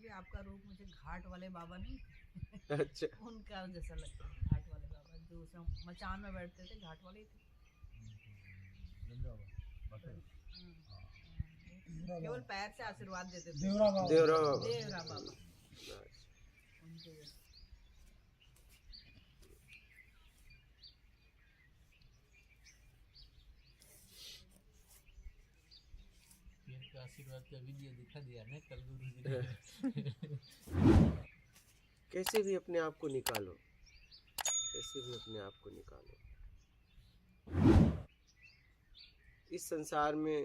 भी आपका रूप मुझे घाट वाले बाबा नहीं अच्छा। उनका जैसा लगता है, घाट वाले बाबा जो उसमें मचान में बैठते थे, घाट वाले ही थे। केवल पैर से आशीर्वाद देते थे। देवरा बाबा। देवरा बाबा अच्छा। उनके जैसे। आशीर्वाद का वीडियो दिखा दिया ना कल गुरु जी ने। कैसे भी अपने आप को निकालो, कैसे भी अपने आप को निकालो। इस संसार में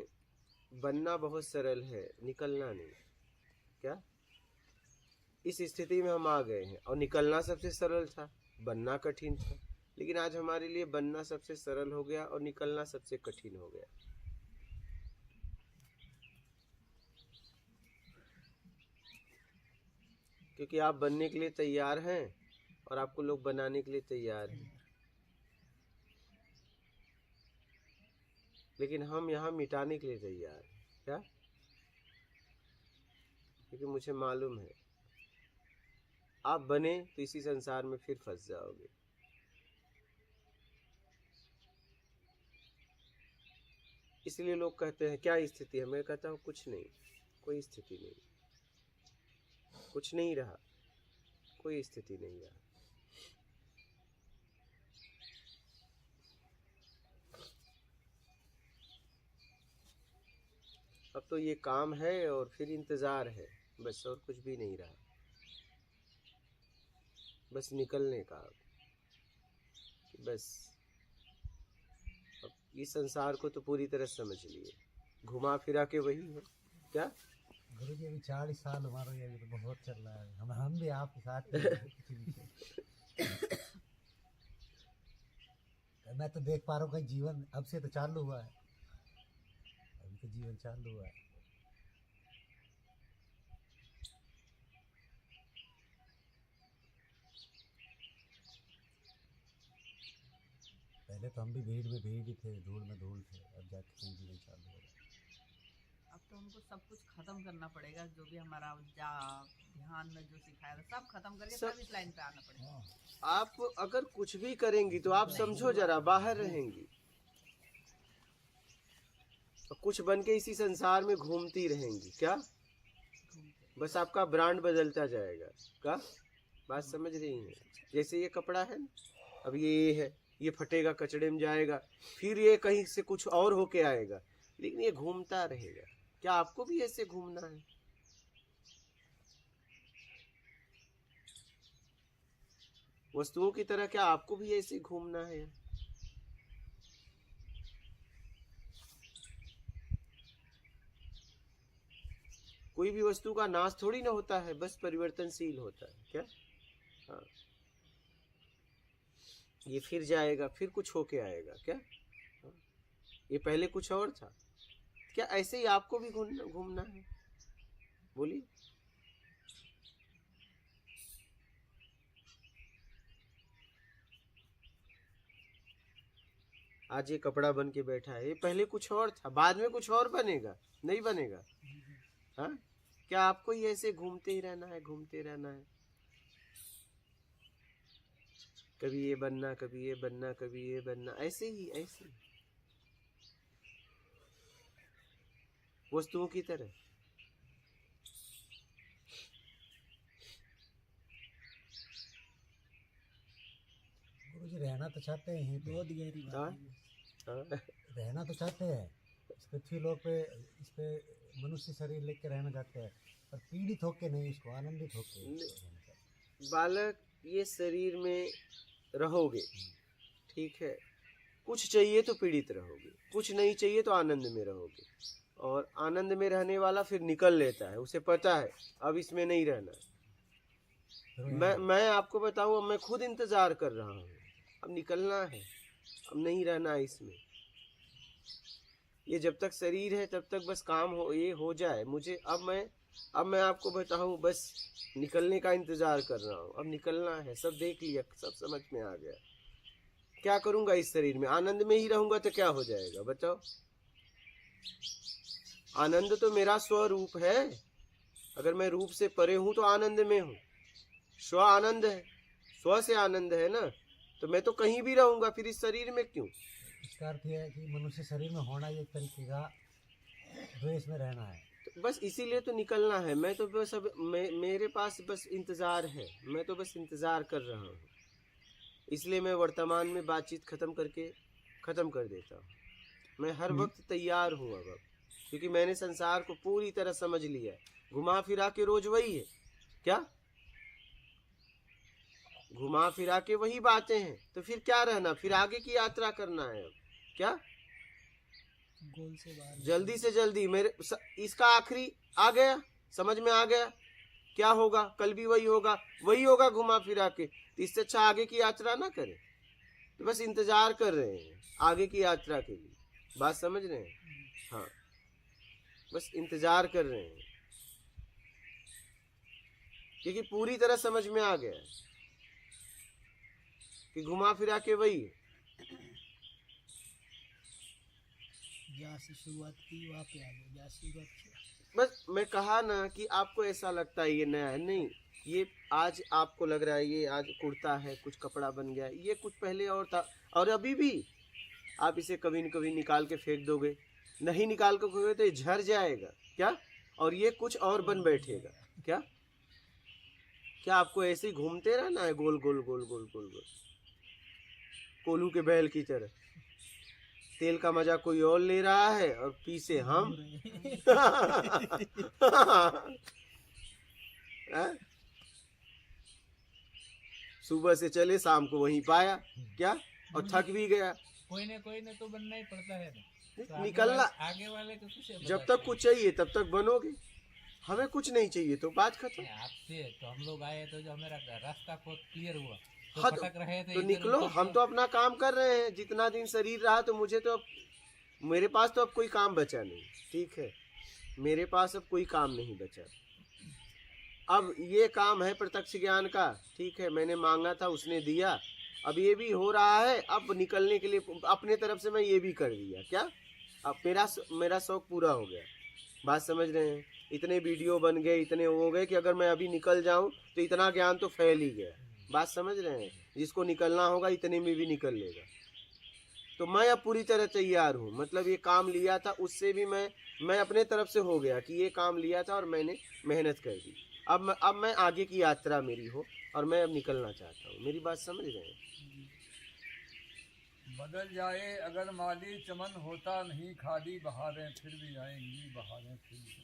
बनना बहुत सरल है, निकलना नहीं। क्या इस स्थिति में हम आ गए हैं और निकलना सबसे सरल था, बनना कठिन था। लेकिन आज हमारे लिए बनना सबसे सरल हो गया और निकलना सबसे कठिन हो गया। क्योंकि आप बनने के लिए तैयार हैं और आपको लोग बनाने के लिए तैयार हैं। लेकिन हम यहाँ मिटाने के लिए तैयार हैं। क्या? क्योंकि मुझे मालूम है आप बने तो इसी संसार में फिर फंस जाओगे। इसलिए लोग कहते हैं क्या स्थिति है, मैं कहता हूँ कुछ नहीं, कोई स्थिति नहीं, कुछ नहीं रहा, कोई स्थिति नहीं रहा। अब तो ये काम है और फिर इंतजार है, बस, और कुछ भी नहीं रहा। बस निकलने का। बस अब इस संसार को तो पूरी तरह समझ लिए, घुमा फिरा के वही है। क्या गुरु जी अभी 40 साल हमारा ये तो बहुत चल रहा है, हम भी आपके साथ ही हैं। मैं तो देख पा रहा हूँ कि जीवन अब से तो चालू हुआ है, अभी तो जीवन चालू हुआ है। पहले तो हम भी भीड़ में भीड़ ही थे, धूल में धूल थे, अब जाके जीवन चालू हो रहा है। अब तो हमको सब कुछ खत्म करना पड़ेगा, जो भी हमारा जाप ध्यान में जो सिखाया था सब खत्म करके सब- तब इस लाइन पे आना पड़ेगा। आप अगर कुछ भी करेंगी तो आप समझो जरा, बाहर रहेंगी और कुछ बन के इसी संसार में घूमती रहेंगी। क्या? बस आपका ब्रांड बदलता जाएगा। क्या बात समझ रही हैं? जैसे ये कपड़ा है ना, अब ये है, ये फटेगा, कचड़े में जाएगा, फिर ये कहीं से कुछ और होके आएगा, लेकिन ये घूमता रहेगा। क्या आपको भी ऐसे घूमना है? वस्तुओं की तरह क्या आपको भी ऐसे घूमना है? कोई भी वस्तु का नाश थोड़ी ना होता है, बस परिवर्तनशील होता है। क्या? हाँ, ये फिर जाएगा, फिर कुछ होके आएगा। क्या? हाँ, ये पहले कुछ और था। क्या ऐसे ही आपको भी घूमना है? बोलिए। आज ये कपड़ा बन के बैठा है, ये पहले कुछ और था, बाद में कुछ और बनेगा, नहीं बनेगा। हाँ, क्या आपको ये ऐसे घूमते ही रहना है, घूमते रहना है? कभी ये बनना, कभी ये बनना, कभी ये बनना, ऐसे ही, ऐसे ही वस्तुओं की तरह। गुरु जी रहना तो चाहते हैं, बहुत गहरी बात हाँ, है। हाँ, रहना तो चाहते हैं इस पृथ्वी लोक पे, इस पे मनुष्य शरीर लेके रहना चाहते हैं, पर पीड़ित होके नहीं, इसको आनंदित होके रहना चाहते हैं। बालक, ये शरीर में रहोगे, ठीक है, कुछ चाहिए तो पीड़ित रहोगे, कुछ नहीं चाहिए तो आनंद में रहोगे। और आनंद में रहने वाला फिर निकल लेता है, उसे पता है अब इसमें नहीं रहना। मैं आपको बताऊं, अब मैं खुद इंतजार कर रहा हूँ, अब निकलना है, अब नहीं रहना है इसमें। ये जब तक शरीर है तब तक बस काम हो, ये हो जाए मुझे। अब मैं आपको बताऊं, बस निकलने का इंतजार कर रहा हूँ। अब निकलना है, सब देख लिया, सब समझ में आ गया। क्या करूंगा इस शरीर में? आनंद में ही रहूंगा तो क्या हो जाएगा बताओ? आनंद तो मेरा स्वरूप है। अगर मैं रूप से परे हूँ तो आनंद में हूँ। स्व आनंद है, स्व से आनंद है ना, तो मैं तो कहीं भी रहूंगा, फिर इस शरीर में क्यों? इसका अर्थ यह है कि मनुष्य शरीर में होना ये एक तरीके का द्वेष में रहना है। तो बस इसीलिए तो निकलना है। मैं तो बस अब मेरे पास बस इंतजार है, मैं तो बस इंतजार कर रहा हूँ। इसलिए मैं वर्तमान में बातचीत खत्म करके खत्म कर देता हूँ। मैं हर वक्त तैयार हूँ अब, क्योंकि मैंने संसार को पूरी तरह समझ लिया है। घुमा फिरा के रोज वही है क्या? घुमा फिरा के वही बातें हैं, तो फिर क्या रहना? फिर आगे की यात्रा करना है अब क्या? गोल से बाहर जल्दी से जल्दी मेरे इसका आखिरी आ गया, समझ में आ गया क्या होगा? कल भी वही होगा घुमा फिरा के। तो इससे अच्छा आगे की यात्रा ना करें। तो बस इंतजार कर रहे हैं आगे की यात्रा के लिए। बात समझ रहे हैं? हाँ, बस इंतजार कर रहे हैं, क्योंकि पूरी तरह समझ में आ गया है कि घुमा फिरा के वही है। जहाँ से शुरुआत की वहाँ पे आ गए, जहाँ से शुरुआत किया। बस मैं कहा ना कि आपको ऐसा लगता है ये नया है, नहीं। ये आज आपको लग रहा है ये आज कुर्ता है, कुछ कपड़ा बन गया, ये कुछ पहले और था, और अभी भी आप इसे कभी न कभी निकाल के फेंक दोगे। नहीं निकाल के फेंकोगे तो ये झड़ जाएगा क्या, और ये कुछ और बन बैठेगा क्या? क्या आपको ऐसे ही घूमते रहना है गोल गोल गोल गोल गोल गोल, कोलू के बैल की तरह? तेल का मजा कोई और ले रहा है और पीसे हम। सुबह से चले शाम को वहीं पाया क्या, और थक भी गया। कोई न तो बनना ही पड़ता है ना। तो निकलना आगे वाले को कुछ जब तक कुछ चाहिए तब तक बनोगे, हमें कुछ नहीं चाहिए तो बात खत्म। आपसे तो हम लोग आए तो जो हमारा रास्ता बहुत क्लियर हुआ, तो हाँ, भटक रहे थे तो इधर निकलो। उधर हम तो अपना काम कर रहे हैं। जितना दिन शरीर रहा तो मुझे तो अब मेरे पास तो अब कोई काम बचा नहीं, ठीक है? मेरे पास अब कोई काम नहीं बचा। अब ये काम है प्रत्यक्ष ज्ञान का, ठीक है? मैंने मांगा था, उसने दिया, अब ये भी हो रहा है। अब निकलने के लिए अपने तरफ से मैं ये भी कर दिया क्या, अब मेरा शौक पूरा हो गया। बात समझ रहे हैं? इतने वीडियो बन गए, इतने हो गए कि अगर मैं अभी निकल जाऊं तो इतना ज्ञान तो फैल ही गया। बात समझ रहे हैं? जिसको निकलना होगा इतने में भी निकल लेगा। तो मैं अब पूरी तरह तैयार हूँ। मतलब ये काम लिया था, उससे भी मैं अपने तरफ से हो गया कि ये काम लिया था और मैंने मेहनत कर दी। अब मैं आगे की यात्रा मेरी हो और मैं अब निकलना चाहता हूँ। मेरी बात समझ रहे हैं? बदल जाए अगर माली चमन, होता नहीं खाली बहारें फिर भी आएंगी, बहारें फिर भी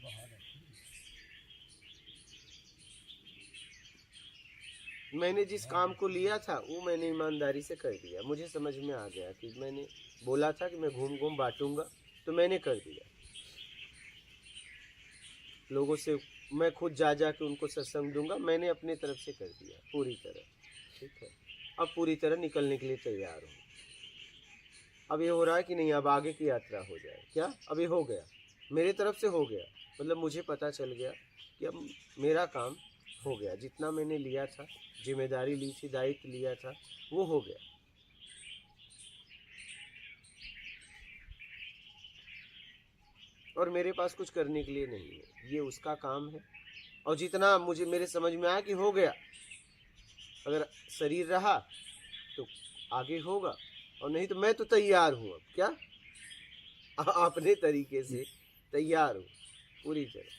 बहारें। मैंने जिस काम को लिया था वो मैंने ईमानदारी से कर दिया। मुझे समझ में आ गया कि मैंने बोला था कि मैं घूम घूम बांटूंगा, तो मैंने कर दिया। लोगों से मैं खुद जा के उनको सत्संग दूंगा, मैंने अपने तरफ से कर दिया पूरी तरह, ठीक है? अब पूरी तरह निकलने के लिए तैयार हूँ। अब ये हो रहा है कि नहीं, अब आगे की यात्रा हो जाए क्या? अब ये हो गया, मेरे तरफ से हो गया। मतलब मुझे पता चल गया कि अब मेरा काम हो गया। जितना मैंने लिया था, जिम्मेदारी ली थी, दायित्व लिया था, वो हो गया। और मेरे पास कुछ करने के लिए नहीं है, ये उसका काम है। और जितना मुझे मेरे समझ में आया कि हो गया, अगर शरीर रहा तो आगे होगा, और नहीं तो मैं तो तैयार हूँ अब क्या, अपने तरीके से तैयार हूँ पूरी तरह।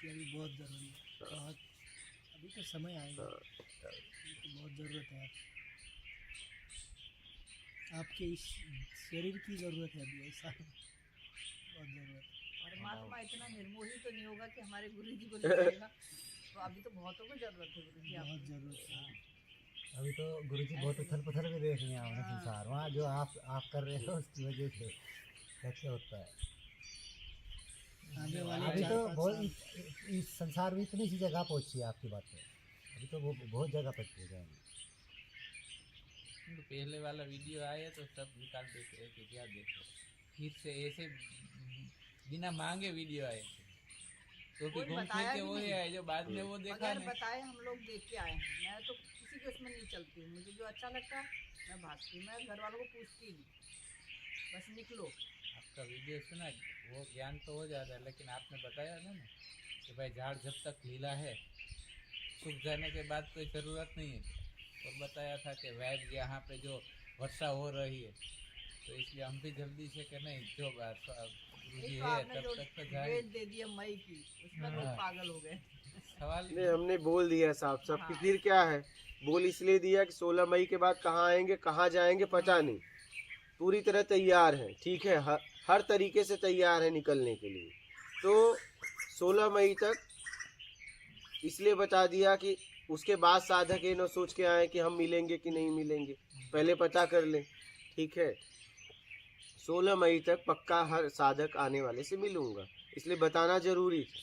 अभी बहुत जरूरी है, बहुत अभी तो समय आएगा, तो बहुत ज़रूरत है आपके इस शरीर की ज़रूरत है अभी, ऐसा बहुत ज़रूरत है। परमात्मा इतना निर्मोही तो नहीं होगा कि हमारे गुरु जी को निकालेगा। तो अभी तो बहुतों को जरूरत है गुरु जी, बहुत ज़रूरत है। अभी तो गुरुजी बहुत उथल पुथल भी देख रहे हैं आपने संसार, वहाँ जो आप कर रहे हो उसकी वजह से कैसे होता है। आगे वाले अभी तो 4-5 बहुत साल इस संसार में इतनी सी जगह पहुँची है आपकी बात है, अभी तो वो बहुत जगह पर पहुँच जाएंगे। तो पहले वाला वीडियो आया तो सब निकाल देते हैं कि क्या देखो, फिर से ऐसे बिना मांगे वीडियो आए तो कोई घूम फिर बताया के भी वो नहीं। आए जो बाद में वो देखा बगैर नहीं। बताए हम लोग देख के आए हैं। मैं तो किसी के उसमें नहीं चलती हूँ, मुझे जो अच्छा लगता है मैं भागती हूँ, मैं घर वालों को पूछती नहीं, बस निकलो। आपका वीडियो सुना, वो ज्ञान तो हो जाता है, लेकिन आपने बताया था ना कि भाई झाड़ जब तक लीला है, सूख जाने के बाद कोई ज़रूरत नहीं है। और बताया था कि वैद यहाँ पे जो वर्षा हो रही है, तो इसलिए हम भी जल्दी से कि नहीं, जो गुरुजी एक है आपने तब जो तक तो जाए। डेट दे दिया मई की, उसमें लोग हाँ। पागल हो गए। सवाल नहीं, हमने बोल दिया साफ साफ कि हाँ। फिर क्या है, बोल इसलिए दिया कि 16 मई के बाद कहाँ आएंगे कहाँ जाएंगे पता नहीं, पूरी तरह तैयार है, ठीक है, हर तरीके से तैयार है निकलने के लिए। तो 16 मई तक इसलिए बता दिया कि उसके बाद साधक ये न सोच के आए कि हम मिलेंगे कि नहीं मिलेंगे, पहले पता कर लें, ठीक है। 16 मई तक पक्का हर साधक आने वाले से मिलूंगा, इसलिए बताना जरूरी था।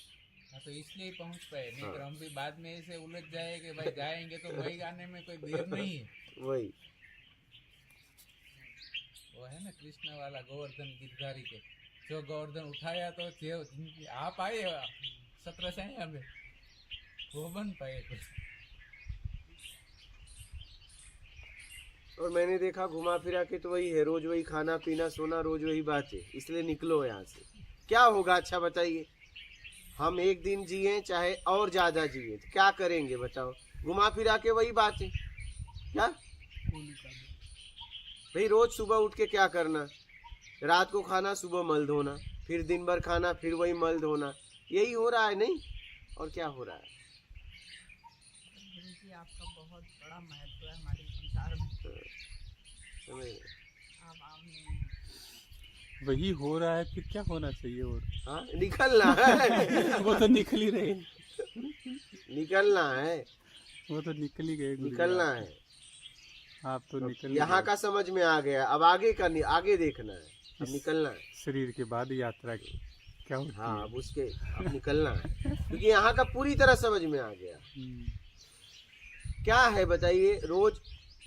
हाँ, तो इसलिए पहुंच पाए, नहीं हाँ। तो हम भी बाद में ऐसे उलझ जाए कि भाई जाएंगे तो वही आने में कोई देर नहीं है। वही वो है ना कृष्ण वाला गोवर्धन गिरधारी के, जो गोवर्धन उठाया तो जो आप आए 17 से में वो बन पाए थे। और मैंने देखा घुमा फिरा के तो वही है, रोज वही खाना पीना सोना, रोज वही बातें, इसलिए निकलो यहाँ से। क्या होगा अच्छा बताइए, हम एक दिन जिए चाहे और ज्यादा जिए तो क्या करेंगे बताओ, घुमा फिरा के वही बातें। क्या भाई, रोज सुबह उठ के क्या करना, रात को खाना सुबह मल धोना, फिर दिन भर खाना फिर वही मल धोना, यही हो रहा है नहीं, और क्या हो रहा है। गुरुजी आपका बहुत बड़ा महत्व है हमारे संसार में। समझ रहे? आप आमने वही हो रहा है, फिर क्या होना चाहिए और? हाँ, निकलना है। वो तो निकल ही रहे, निकलना है, वो तो निकल ही गए गुरुजी। निकलना है। आप तो निकल ही यहाँ गए। का समझ में आ गया, अब आगे का आगे देखना है, अब निकलना है। शरीर के बाद यात्रा की क्या होती हाँ, है? अब उसके अब निकलना है, क्योंकि यहाँ का पूरी तरह समझ में आ गया। क्या है बताइए, रोज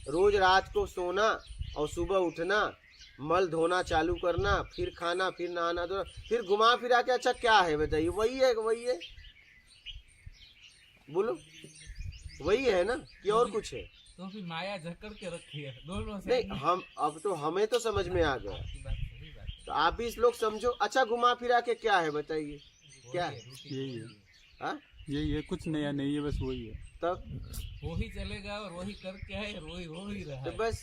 रोज रात को सोना और सुबह उठना, मल धोना चालू करना, फिर खाना, फिर नहाना धोना, फिर घुमा फिरा के, अच्छा क्या है बताइए, वही है वही है, बोलो वही है ना कि और कुछ है? तो भी माया जकड़ के रखी है दोनों से। नहीं, हम अब तो हमें तो समझ में आ गया, आपकी बात सही बात है। तो आप भी इस लोग समझो। अच्छा घुमा फिरा के क्या है बताइए, क्या है? यही है, हाँ? यही है, कुछ नया नहीं है, बस वही है। तब वही चलेगा और वही करके आए और वही हो ही रहा तो है। बस,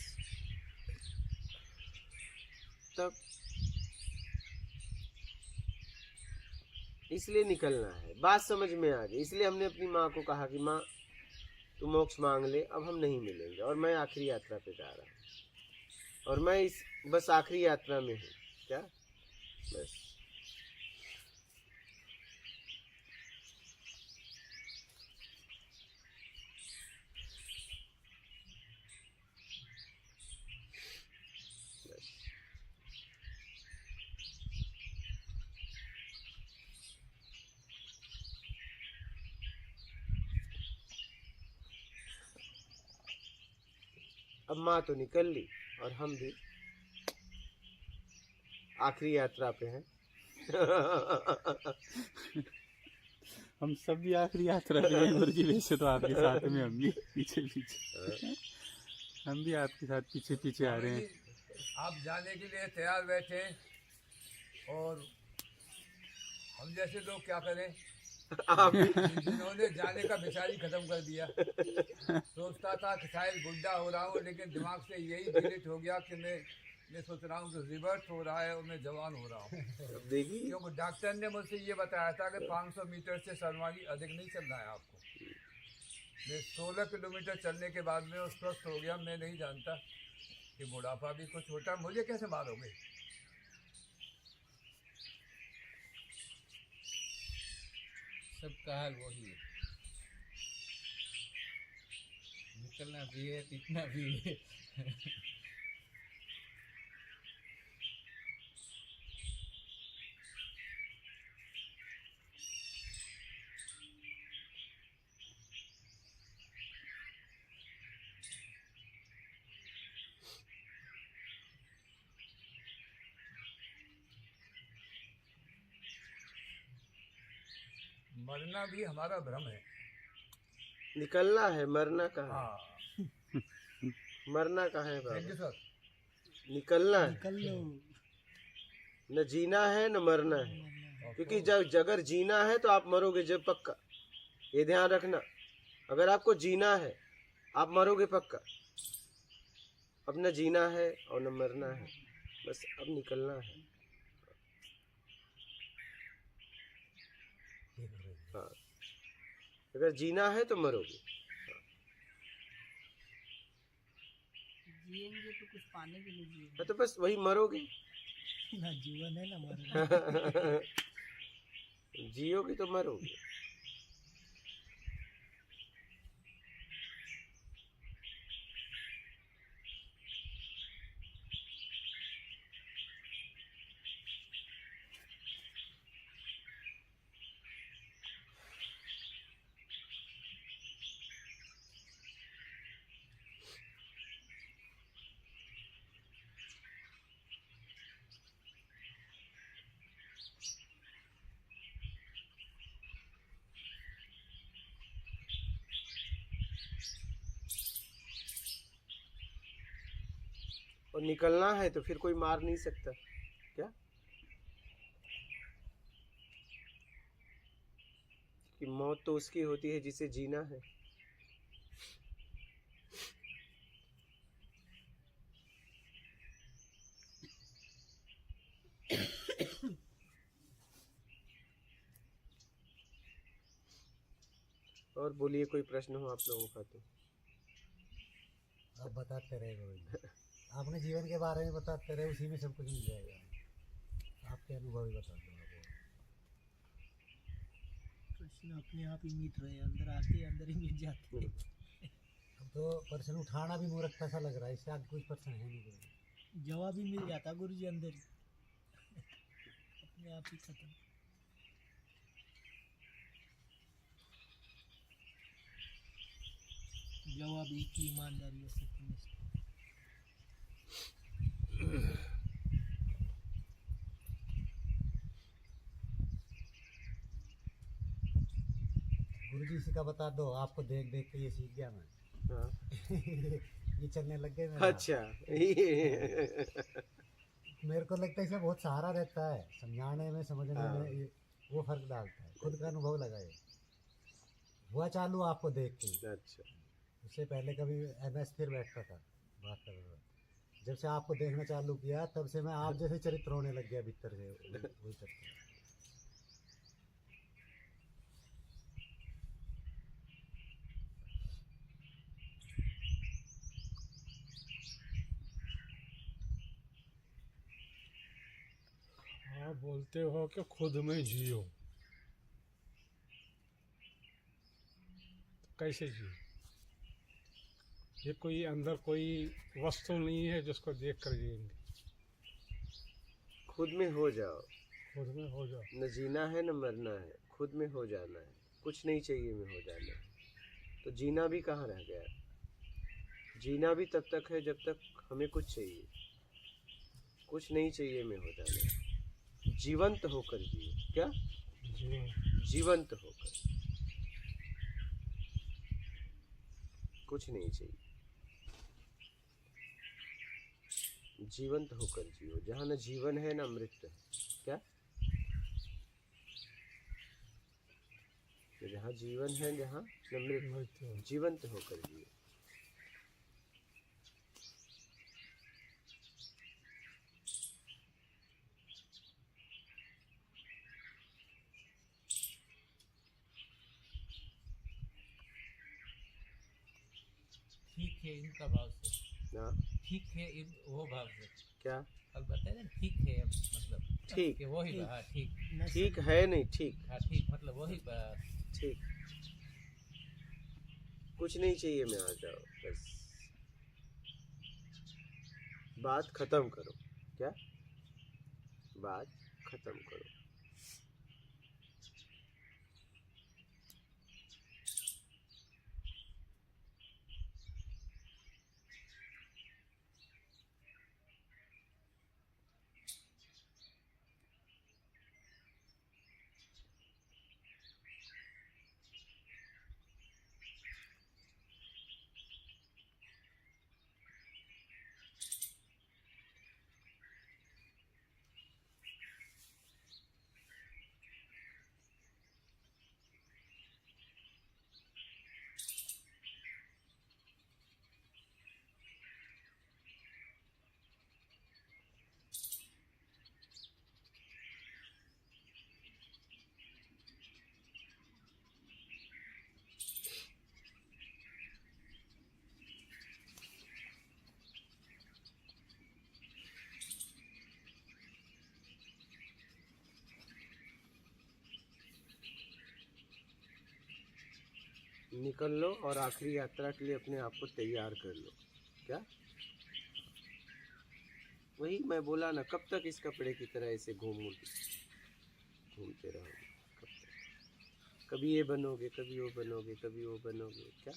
तब इसलिए निकलना है, बात समझ में आ गई। इसलिए हमने अपनी माँ को कहा कि माँ तू मोक्ष मांग ले, अब हम नहीं मिलेंगे, और मैं आखिरी यात्रा पे जा रहा हूँ, और मैं इस बस आखिरी यात्रा में हूँ, क्या बस। अब माँ तो निकल ली और हम भी आखिरी यात्रा पे हैं। हम सब भी आखिरी यात्रा पे हैं गुरुजी, वैसे तो आपके साथ में, हम भी पीछे पीछे, हम भी आपके साथ पीछे पीछे आ रहे हैं। आप जाने के लिए तैयार बैठे, और हम जैसे लोग क्या करें, आप भी जिन्होंने जाने का बेचारी खत्म कर दिया। सोचता था कि शायद बुढ़ा हो रहा हूँ, लेकिन दिमाग से यही डिलीट हो गया कि मैं सोच रहा हूँ कि रिवर्स हो रहा है और मैं जवान हो रहा हूँ। अब देखिए, क्योंकि डॉक्टर ने मुझसे ये बताया था कि 500 मीटर से शर्माली अधिक नहीं चलना है आपको। मैं 16 किलोमीटर चलने के बाद में स्वस्थ हो गया। मैं नहीं जानता कि बुढ़ापा भी कुछ होता है। मुझे कैसे मारोगे? सबका हाल वही है, निकलना भी है, इतना भी है। मरना भी हमारा भ्रम है। निकलना है, मरना कहाँ है? हाँ, मरना कहाँ है थैंक यू बाबा, सर। निकलना है। निकल लो। न जीना है न मरना है, क्योंकि जब अगर जीना है तो आप मरोगे जब पक्का, ये ध्यान रखना। अगर आपको जीना है आप मरोगे पक्का। अब न जीना है और न मरना है, बस अब निकलना है। हाँ, अगर जीना है तो मरोगे। जिएंगे तो कुछ पाने के लिए जिएंगे। हाँ, तो बस वही मरोगे। ना जीवन है ना मरना। जियोगे तो मरोगे। और निकलना है तो फिर कोई मार नहीं सकता क्या? कि मौत तो उसकी होती है जिसे जीना है। और बोलिए, कोई प्रश्न हो आप लोगों का तो? आप बताते रहे गुरुजी, आपने जीवन के बारे में बताते रहे, उसी में सब कुछ मिल जाएगा। आपके अनुभव ही बता दो। प्रश्न अपने आप ही मिट रहे हैं, अंदर आते ही अंदर ही मिट जाते हैं। अब तो प्रश्न उठाना भी मूर्खता सा लग रहा है, इससे आगे कोई प्रश्न है नहीं गुरुजी। जवाब ही मिल जाता गुरु जी अंदर ही, अपने आप ही खत्म। जवाब एक ही, ईमानदारी और सत्यनिष्ठा। गुरुजी इसी का बता दो, आपको देख देख के ये सीख गया मैं। हाँ। ये चलने लग गए मेरा। अच्छा। मेरे को लगता है इसमें बहुत सहारा रहता है, समझाने में समझने हाँ। में, ये वो फर्क डालता है। खुद का अनुभव लगाए, हुआ चालू आपको देख के। अच्छा। उससे पहले कभी MS फिर बैठता था, बात कर रहा था। जब से आपको देखना चालू किया तब से मैं आप जैसे चरित्र होने लग गया भीतर से, वही चरित्र। आप बोलते हो कि खुद में जियो, तो कैसे जियो? ये कोई अंदर कोई वस्तु नहीं है जिसको देख कर जिएंगे। खुद में हो जाओ, खुद में हो जाओ। न जीना है न मरना है, खुद में हो जाना है। कुछ नहीं चाहिए में हो जाना है। तो जीना भी कहाँ रह गया? जीना भी तब तक है जब तक हमें कुछ चाहिए। कुछ नहीं चाहिए में हो जाना है। जीवंत होकर जिए। क्या? जीवन जीवंत होकर, कुछ नहीं चाहिए। जीवंत होकर जियो, जहाँ न जीवन है न मृत्यु है। क्या? जहाँ जीवन है, जहाँ न मृत्यु, मृत्यु। जीवंत होकर जियो। ठीक है इनका भाव से, ना ठीक है इन वो भाव से। क्या? कल बताया ना, ठीक है मतलब ठीक। कि वही हाँ ठीक। ठीक है नहीं, ठीक। हाँ ठीक मतलब वही बात। ठीक। कुछ नहीं चाहिए में आ जाओ, बस बात खत्म करो। क्या? बात खत्म करो। निकल लो और आखिरी यात्रा के लिए अपने आप को तैयार कर लो। क्या? वही मैं बोला ना, कब तक इस कपड़े की तरह ऐसे घूमते रहोगे? कब तक? कभी ये बनोगे, कभी वो बनोगे, कभी वो बनोगे। क्या?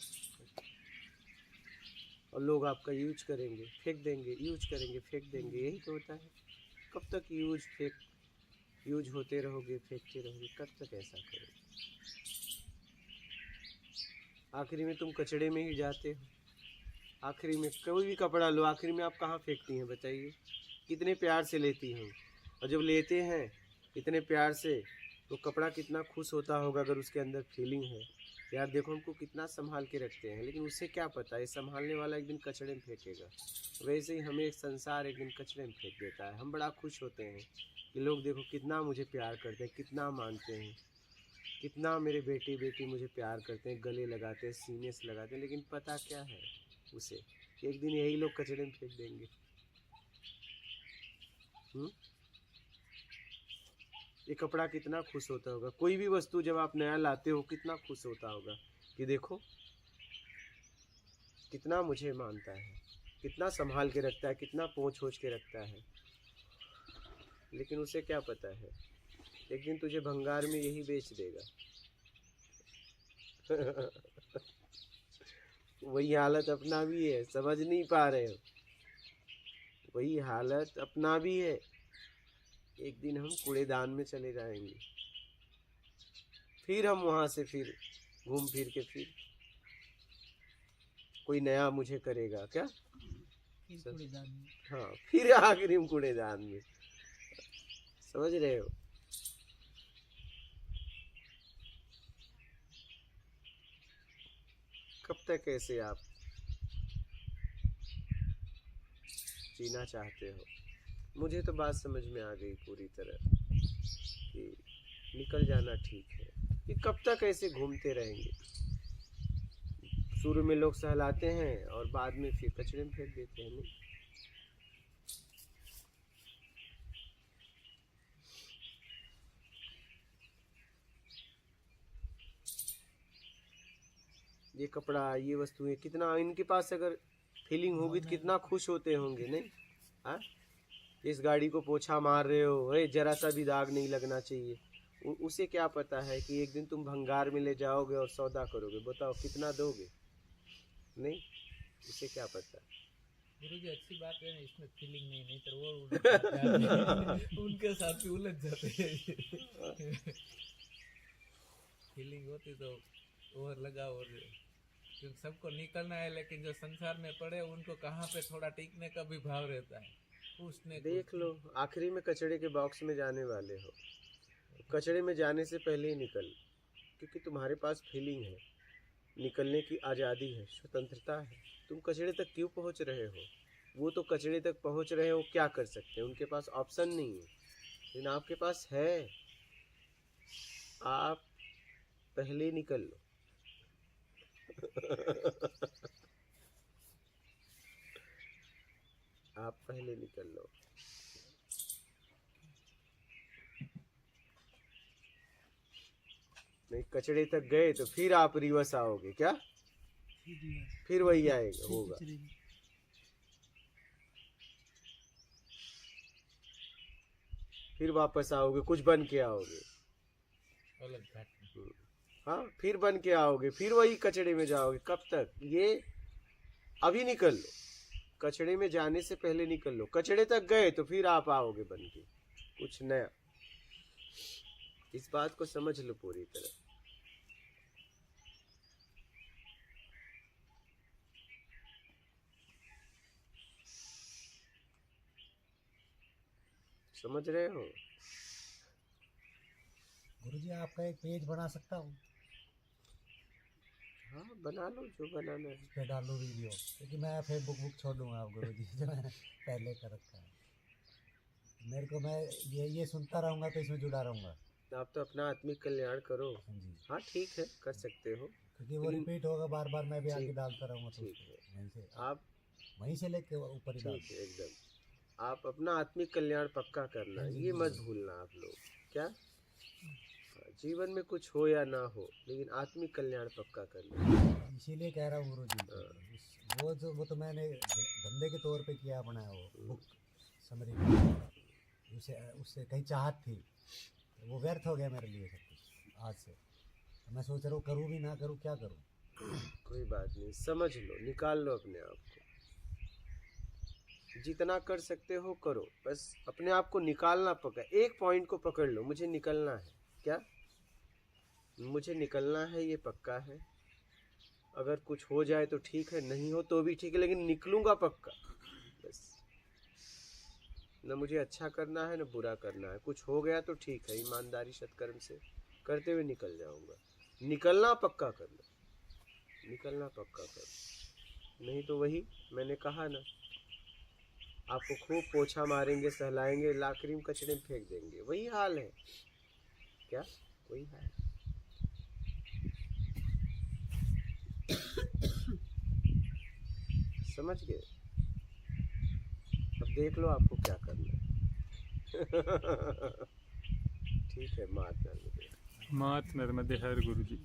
और लोग आपका यूज करेंगे, फेंक देंगे, यूज करेंगे, फेंक देंगे। यही तो होता है। कब तक यूज होते रहोगे, फेंकते रहोगे? कब तक ऐसा करोगे? आखिरी में तुम कचड़े में ही जाते हो। आखिरी में कोई भी कपड़ा लो, आखिरी में आप कहाँ फेंकती हैं बताइए? कितने प्यार से लेती हैं, और जब लेते हैं इतने प्यार से तो कपड़ा कितना खुश होता होगा अगर उसके अंदर फीलिंग है। यार देखो हमको कितना संभाल के रखते हैं, लेकिन उसे क्या पता है संभालने वाला एक दिन कचड़े में फेंकेगा। वैसे ही हमें संसार एक दिन कचड़े में फेंक देता है। हम बड़ा खुश होते हैं कि लोग देखो कितना मुझे प्यार करते हैं, कितना मानते हैं, कितना मेरे बेटी मुझे प्यार करते हैं, गले लगाते हैं, सीने से लगाते हैं। लेकिन पता क्या है उसे, एक दिन यही लोग कचड़े में फेंक देंगे। ये कपड़ा कितना खुश होता होगा। कोई भी वस्तु जब आप नया लाते हो कितना खुश होता होगा कि देखो कितना मुझे मानता है, कितना संभाल के रखता है, कितना पोंछ ओछ के रखता है। लेकिन उसे क्या पता है एक दिन तुझे भंगार में यही बेच देगा। वही हालत अपना भी है, समझ नहीं पा रहे हो। वही हालत अपना भी है। एक दिन हम कूड़ेदान में चले जाएंगे, फिर हम वहां से फिर घूम फिर के फिर कोई नया मुझे करेगा। क्या? फिर कूड़ेदान में। हाँ, फिर आखिरी में कूड़ेदान में। समझ रहे हो? कब तक ऐसे आप जीना चाहते हो? मुझे तो बात समझ में आ गई पूरी तरह कि निकल जाना ठीक है। कि कब तक ऐसे घूमते रहेंगे? शुरू में लोग सहलाते हैं और बाद में फिर कचरे में फेंक देते हैं। नहीं, ये कपड़ा, ये वस्तुएं, कितना इनके पास अगर फीलिंग होगी तो कितना खुश होते होंगे। नहीं? हाँ, इस गाड़ी को पोछा मार रहे हो, अरे जरा सा भी दाग नहीं लगना चाहिए। उसे क्या पता है कि एक दिन तुम भंगार में ले जाओगे और सौदा करोगे। बताओ कितना दोगे? नहीं, उसे क्या पता। गुरुजी अच्छी बात है ना, इसमें फीलिंग नहीं तो वो उलझ जाते हैं। उनके साथ ही उलझ जाते हैं। फीलिंग होती तो और लगा, और क्योंकि सबको निकलना है, लेकिन जो संसार में पड़े उनको कहाँ पे थोड़ा टिकने का भी भाव रहता है। उसने देख लो, आखिरी में कचड़े के बॉक्स में जाने वाले हो। कचड़े में जाने से पहले ही निकल, क्योंकि तुम्हारे पास फीलिंग है, निकलने की आज़ादी है, स्वतंत्रता है। तुम कचड़े तक क्यों पहुंच रहे हो? वो तो कचड़े तक पहुंच रहे हो, क्या कर सकते हैं? उनके पास ऑप्शन नहीं है, लेकिन आपके पास है। आप पहले निकल लो। आप पहले निकल लो। नहीं, कचड़े तक गए तो फिर आप रिवर्स आओगे। क्या? फिर वही आएगा, होगा। फिर वापस आओगे, कुछ बन के आओगे। अलग घाट। हाँ, फिर बन के आओगे, फिर वही कचड़े में जाओगे। कब तक? ये अभी निकल लो, कचड़े में जाने से पहले निकल लो। कचड़े तक गए तो फिर आप आओगे बन के कुछ नया। इस बात को समझ लो पूरी तरह। समझ रहे हो? गुरुजी आपका एक पेज बना सकता हूँ? हाँ, बना लो जो बनाना है। इस पे डालो वीडियो, क्योंकि मैं फेसबुक बुक छोड़ दूंगा आप गुरुजी, जो मैंने पहले कर रखा है। मेरे को, मैं ये सुनता रहूँगा तो इसमें जुड़ा रहूँगा। आप तो अपना आत्मिक कल्याण करो। हाँ जी, हाँ ठीक है, कर सकते हो। क्योंकि वो रिपीट होगा बार बार, मैं भी आगे डालता रहूँगा। तो ठीक है, वहीं से आप वहीं से लेके ऊपर ही डाल। ठीक है एकदम। आप अपना आत्मिक कल्याण पक्का करना, ये मत भूलना आप लोग। क्या? हाँ जीवन में कुछ हो या ना हो, लेकिन आत्मिक कल्याण पक्का करना। इसीलिए कह रहा हूँ गुरु जी, वो तो मैंने धंधे के तौर पे किया अपना, वो बुक समरी, उससे कहीं चाहत थी, वो व्यर्थ हो गया मेरे लिए सब कुछ आज से। तो मैं सोच रहा हूँ करूँ भी ना करूँ, क्या करूँ। कोई बात नहीं, समझ लो, निकाल लो अपने आप को, जितना कर सकते हो करो, बस अपने आप को निकालना पक्का। एक पॉइंट को पकड़ लो, मुझे निकलना है। क्या? मुझे निकलना है, ये पक्का है। अगर कुछ हो जाए तो ठीक है, नहीं हो तो भी ठीक है, लेकिन निकलूंगा पक्का। बस न मुझे अच्छा करना है न बुरा करना है। कुछ हो गया तो ठीक है, ईमानदारी सत्कर्म से करते हुए निकल जाऊंगा। निकलना पक्का करना, निकलना पक्का करना, नहीं तो वही मैंने कहा ना, आपको खूब पोछा मारेंगे, सहलाएंगे, आखिरी में कचड़े में फेंक देंगे। वही हाल है। क्या? वही हाल। समझ गए? अब देख लो आपको क्या करना है। ठीक है, मात नर्मदे। मात नर्मदे हर गुरु जी।